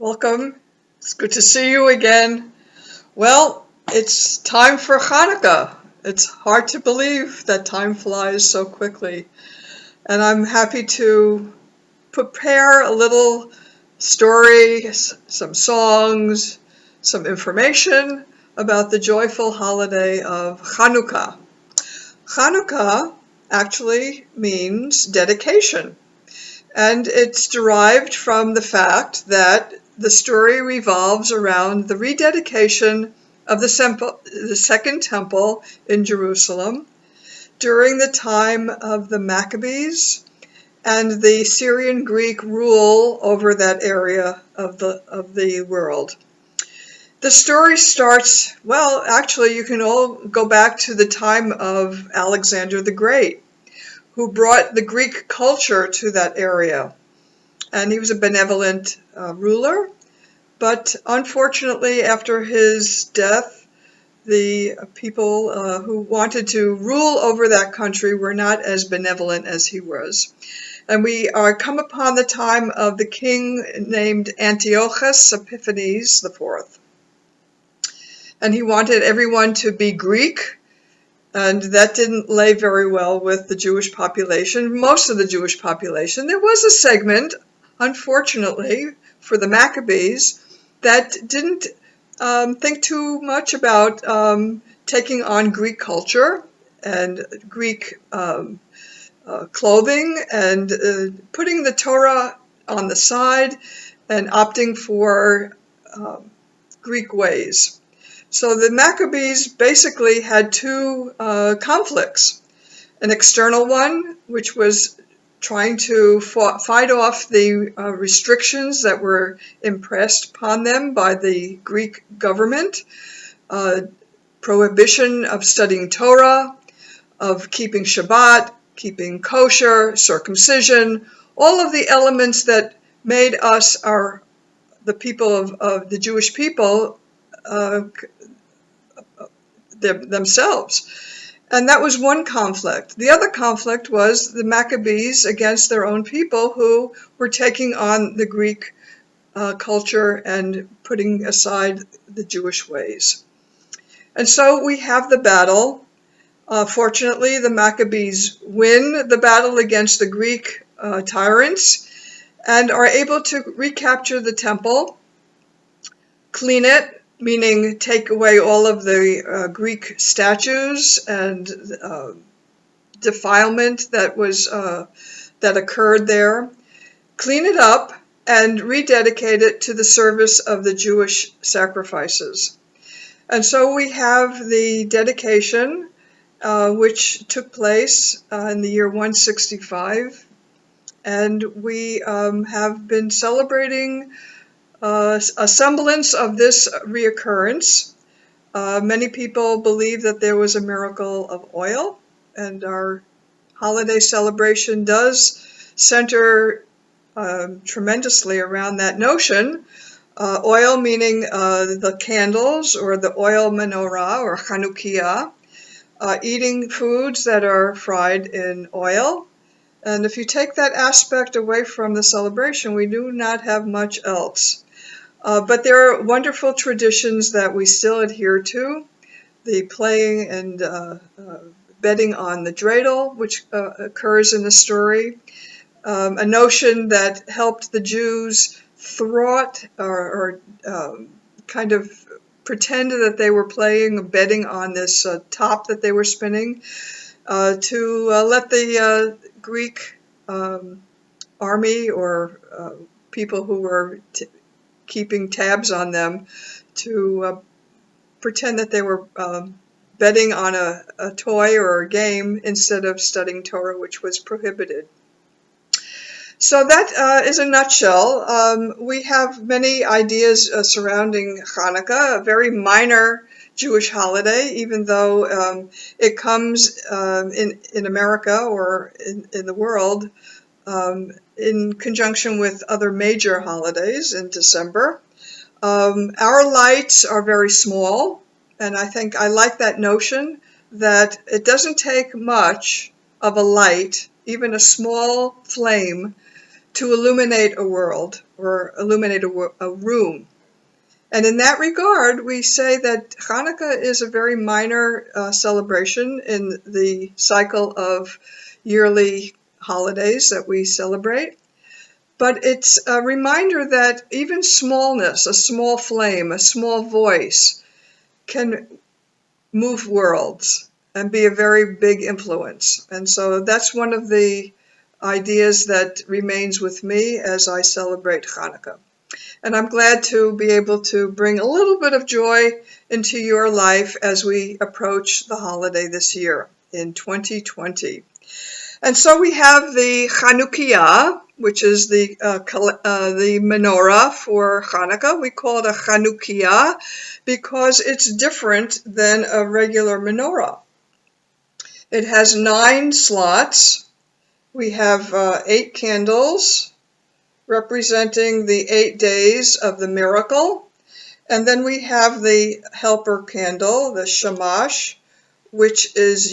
Welcome. It's good to see you again. Well, it's time for Hanukkah. It's hard to believe that time flies so quickly. And I'm happy to prepare a little story, some songs, some information about the joyful holiday of Hanukkah. Hanukkah actually means dedication. And it's derived from the fact that the story revolves around the rededication of the Second Temple in Jerusalem during the time of the Maccabees and the Syrian-Greek rule over that area of the world. The story starts, well, actually, you can all go back to the time of Alexander the Great, who brought the Greek culture to that area. And he was a benevolent ruler, but unfortunately, after his death, the people who wanted to rule over that country were not as benevolent as he was. And we come upon the time of the king named Antiochus Epiphanes IV. And he wanted everyone to be Greek, and that didn't lay very well with the Jewish population, most of the Jewish population. There was a segment, unfortunately, for the Maccabees that didn't think too much about taking on Greek culture and Greek clothing and putting the Torah on the side and opting for Greek ways. So the Maccabees basically had two conflicts. An external one, which was trying to fight off the restrictions that were impressed upon them by the Greek government, prohibition of studying Torah, of keeping Shabbat, keeping kosher, circumcision, all of the elements that made us the people of the Jewish people themselves. And that was one conflict. The other conflict was the Maccabees against their own people who were taking on the Greek culture and putting aside the Jewish ways. And so we have the battle. Fortunately, the Maccabees win the battle against the Greek tyrants and are able to recapture the temple, clean it, meaning take away all of the Greek statues and defilement that occurred there, clean it up, and rededicate it to the service of the Jewish sacrifices. And so we have the dedication, which took place in the year 165, and we have been celebrating a semblance of this reoccurrence. Many people believe that there was a miracle of oil, and our holiday celebration does center tremendously around that notion. Oil meaning the candles or the oil menorah or Hanukkah, eating foods that are fried in oil. And if you take that aspect away from the celebration, we do not have much else. But there are wonderful traditions that we still adhere to. The playing and betting on the dreidel, which occurs in the story. A notion that helped the Jews thwart or kind of pretend that they were playing or betting on this top that they were spinning to let the Greek army or people who were keeping tabs on them to pretend that they were betting on a toy or a game instead of studying Torah, which was prohibited. So that is a nutshell. We have many ideas surrounding Hanukkah, a very minor Jewish holiday, even though it comes in America or in the world in conjunction with other major holidays in December. Our lights are very small, and I think I like that notion that it doesn't take much of a light, even a small flame, to illuminate a world or illuminate a room. And in that regard, we say that Hanukkah is a very minor celebration in the cycle of yearly holidays that we celebrate. But it's a reminder that even smallness, a small flame, a small voice, can move worlds and be a very big influence. And so that's one of the ideas that remains with me as I celebrate Hanukkah. And I'm glad to be able to bring a little bit of joy into your life as we approach the holiday this year in 2020. And so we have the Chanukiah, which is the menorah for Hanukkah. We call it a Chanukiah because it's different than a regular menorah. It has 9 slots. We have 8 candles representing the 8 days of the miracle. And then we have the helper candle, the shamash, which is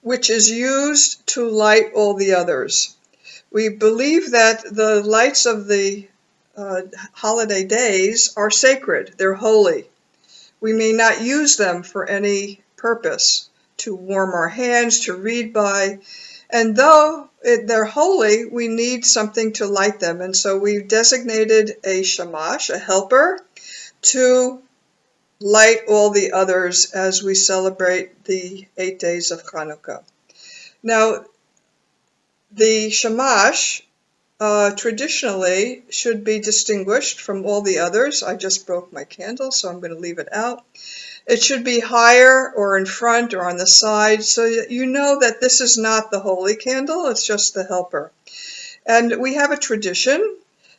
which is used to light all the others. We believe that the lights of the holiday days are sacred, they're holy. We may not use them for any purpose, to warm our hands, to read by, and though they're holy, we need something to light them. And so we've designated a shamash, a helper, to light all the others as we celebrate the 8 days of Hanukkah. Now, the shamash traditionally should be distinguished from all the others. I just broke my candle, so I'm going to leave it out. It should be higher or in front or on the side, so you know that this is not the holy candle, it's just the helper. And we have a tradition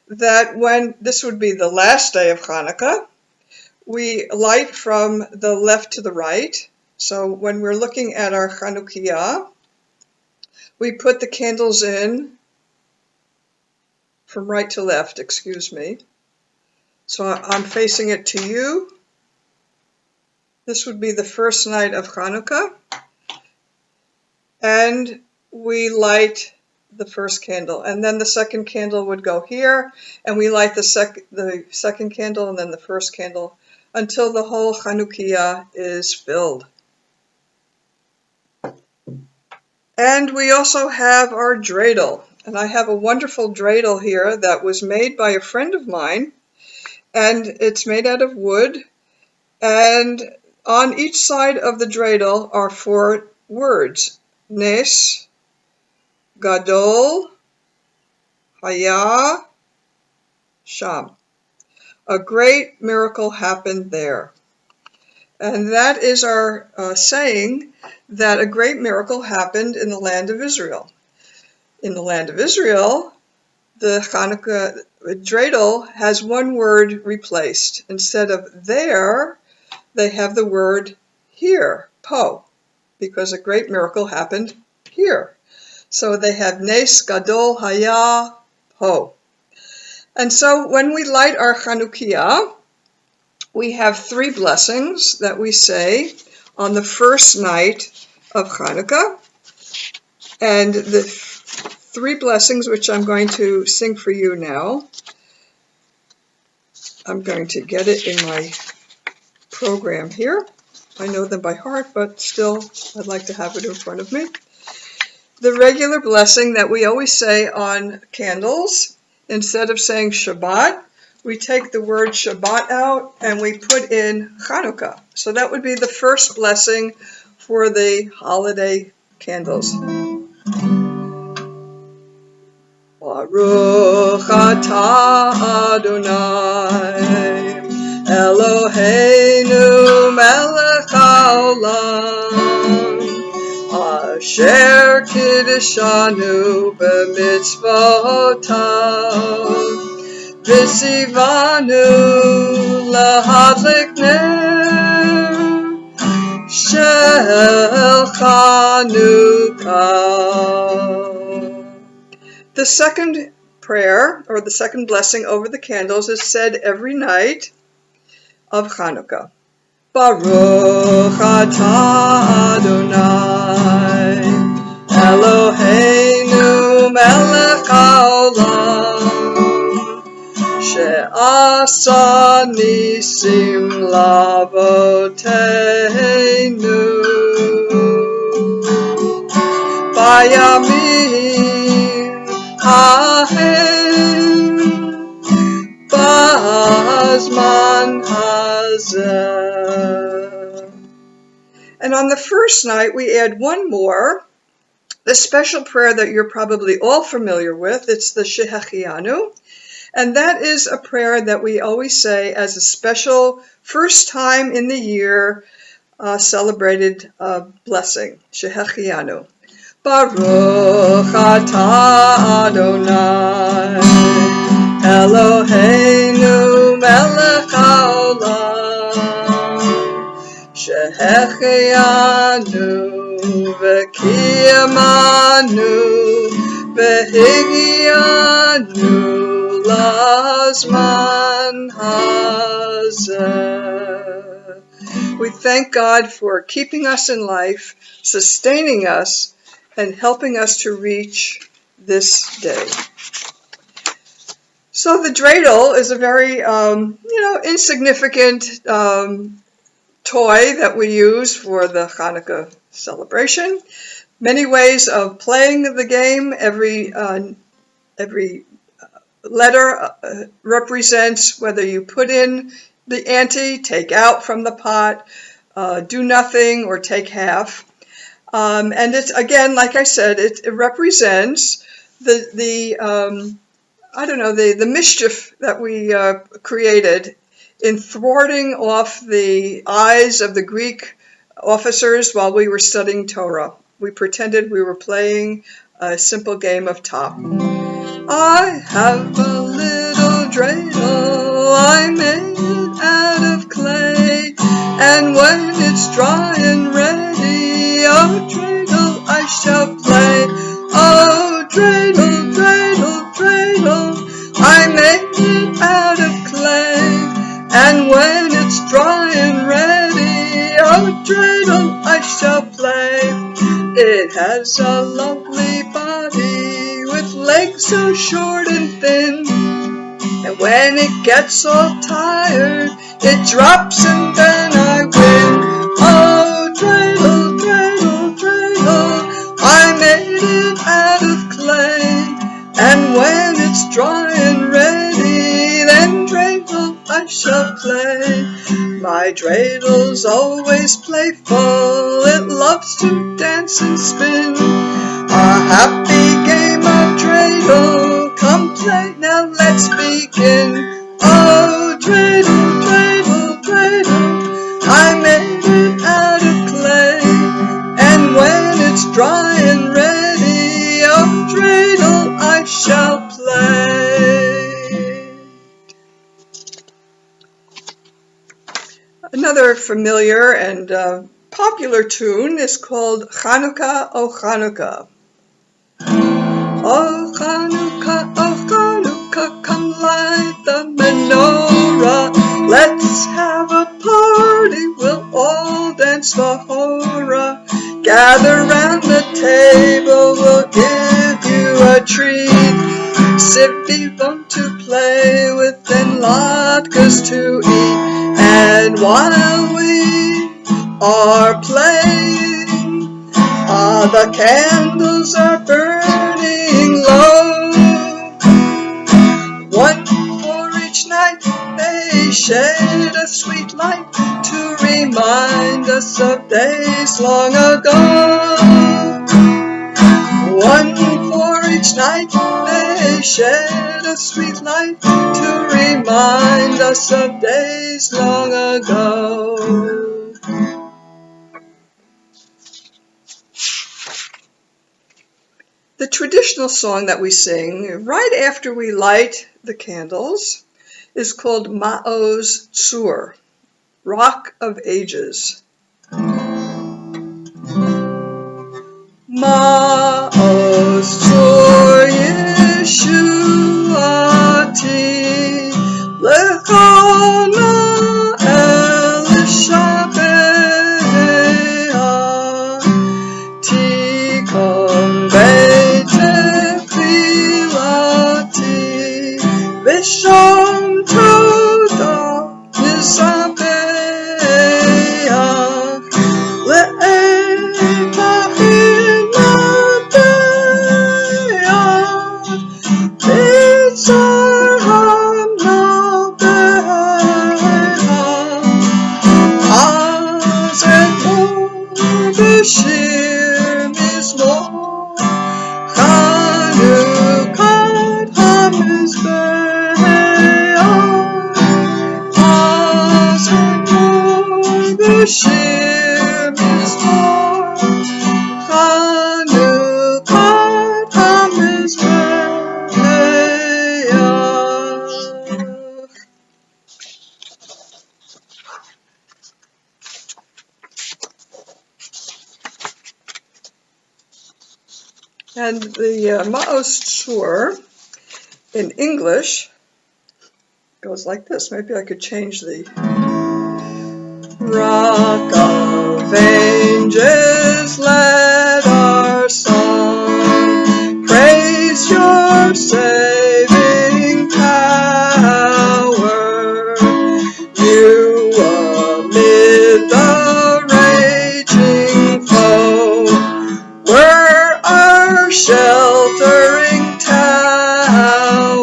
that when this would be the last day of Hanukkah, we light from the left to the right. So when we're looking at our Chanukiah, we put the candles in from right to left, excuse me. So I'm facing it to you. This would be the first night of Hanukkah. And we light the first candle. And then the second candle would go here. And we light the second candle and then the first candle until the whole Chanukiah is filled. And we also have our dreidel. And I have a wonderful dreidel here that was made by a friend of mine. And it's made out of wood. And on each side of the dreidel are 4 words. Nes, Gadol, Haya, Sham. A great miracle happened there. And that is our saying that a great miracle happened in the land of Israel. In the land of Israel, the Hanukkah dreidel has 1 word replaced. Instead of there, they have the word here, po, because a great miracle happened here. So they have Nes Gadol Haya Po. And so when we light our Chanukiah, we have 3 blessings that we say on the first night of Hanukkah. And the 3 blessings, which I'm going to sing for you now. I'm going to get it in my program here. I know them by heart, but still I'd like to have it in front of me. The regular blessing that we always say on candles, instead of saying Shabbat, we take the word Shabbat out and we put in Hanukkah. So that would be the first blessing for the holiday candles. Baruch atah Adonai Eloheinu melech haolam Asher kiddeshanu b'mitzvotav v'tzivanu lahadlik ner shel Chanukah. The second prayer, or the second blessing over the candles, is said every night of Hanukkah. Baruch atah Adonai Eloheinu העולם, שעשה ניסים לאבותינו בימים ההם, בזמן הזה. And on the first night, we add one more, the special prayer that you're probably all familiar with. It's the Shehechianu. And that is a prayer that we always say as a special first time in the year celebrated blessing. Shehechianu. Baruch atah Adonai Eloheinu melech haolam, Shehechianu v'kiyamanu v'higianu lazman hazeh. We thank God for keeping us in life, sustaining us, and helping us to reach this day. So the dreidel is a very, insignificant toy that we use for the Hanukkah celebration. Many ways of playing the game. Every letter represents whether you put in the ante, take out from the pot, do nothing, or take half. And it's, again, like I said, it represents the mischief that we created in thwarting off the eyes of the Greek officers while we were studying Torah. We pretended we were playing a simple game of top. I have a little dreidel, I made it out of clay, and when it's dry and ready, oh dreidel, I shall play. Oh dreidel, dreidel, dreidel, I made it out of clay, and when it's dry and ready, oh dreidel, I shall play. It has a lovely body with legs so short and thin, and when it gets all tired, it drops and then I win. Oh dreidel, dreidel, dreidel, I made it out of clay, and when it's dry and ready, then dreidel I shall play. My dreidel's always playful, it loves to dance and spin. A happy game of dreidel, come play, now let's begin. Oh dreidel, dreidel, dreidel, I made it out of clay, and when it's dry and ready, oh dreidel I shall play. Another familiar and popular tune is called Hanukkah, O Hanukkah. Oh Hanukkah, come light the menorah. Let's have a party, we'll all dance the hora. Gather round the table, we'll give you a treat. Sivivon to play with and latkes to eat. And while we are playing, the candles are burning low. One for each night, they shed a sweet light to remind us of days long ago. One for each night, they shed a sweet light to remind us of days long ago. The traditional song that we sing right after we light the candles is called Ma'oz Tzur, Rock of Ages. Ma'oz Tzur Yeshuati Lechona Elishabeha Tikon Beit Tefillah Shir Mizmor, Hanukkah HaMizbeach. And the Ma'os Tzur in English goes like this. Maybe I could change the Rock of Ages, let our song praise your saving power. You amid the raging foe were our sheltering tower.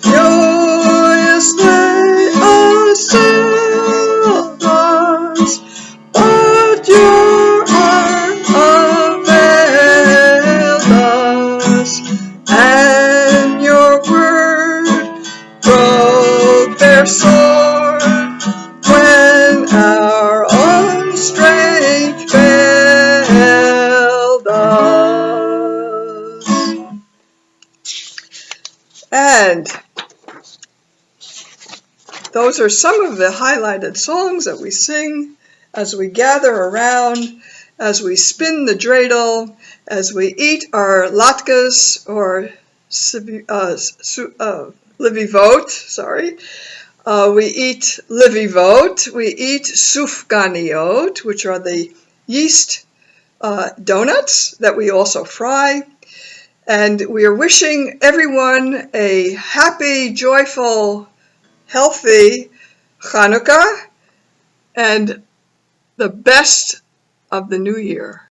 Furious they assailed us, but your arm availed us, and your word broke their sword when our own strength failed us. And those are some of the highlighted songs that we sing as we gather around, as we spin the dreidel, as we eat our latkes or livivot, we eat livivot, we eat sufganiot, which are the yeast donuts that we also fry. And we are wishing everyone a happy, joyful, healthy Hanukkah and the best of the new year.